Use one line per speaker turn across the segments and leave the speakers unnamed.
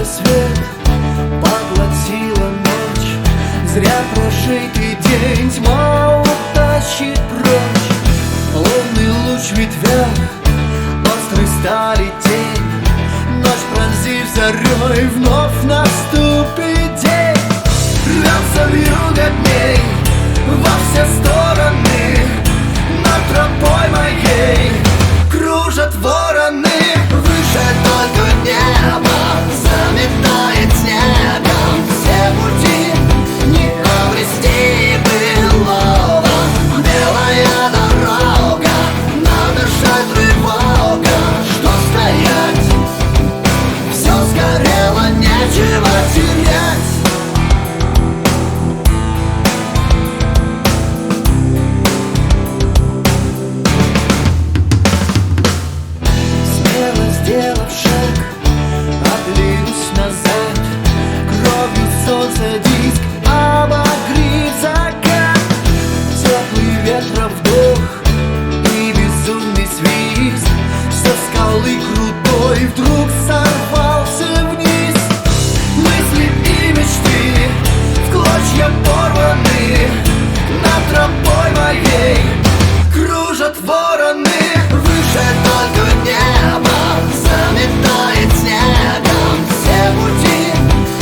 свет поглотила ночь. Зря прожитый день тьма утащит прочь. Лунный луч в ветвях, острый стали тень. Ночь пронзив зарей, вновь наступит день. Рвется вьюга дней во все стороны. Над тропой моей кружат вороны. Выше только небо заметает снегом все пути, не обрести былого. Белая дорога, надо шать тревога. Что стоять? Все сгорело, нечего терять. Смело сделав шаг, оглянусь назад. Кровью солнца диск обогрит закат. Теплый ветра вдох и безумный свист. Со скалы крутой вдруг сорвался вниз. Мысли и мечты в клочья порваны. Над тропой моей кружат вороны. Выше только небо заметает снегом все пути,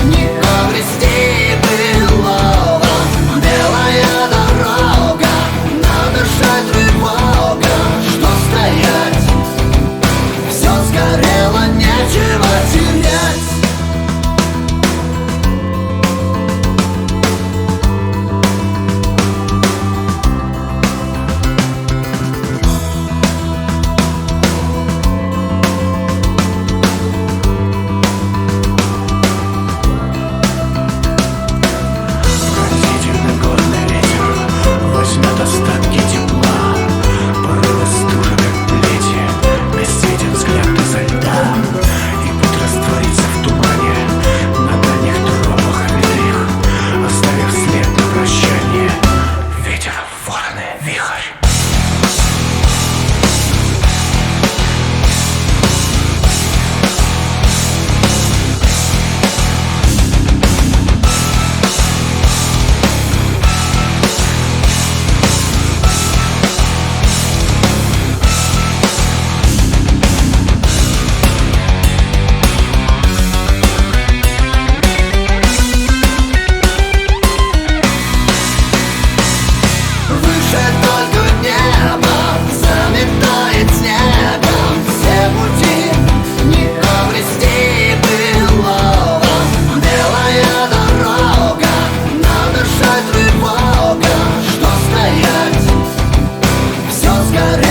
не обрести былого. Белая дорога, надо шать тревога. Что стоять? Все сгорело, нечего терять.
Пронзительный горный ветер возьмет остатки тепла. Порывы стужи, как плети, бесцветен взгляд изо льда. И путь растворится в тумане на дальних тропах ветрих, оставив след на прощание. Ветер, вороны, вихрь.
Выше только небо заметает снегом все пути, не обрести былого. Белая дорога, надо шать тревога. Что стоять? Все сгорело,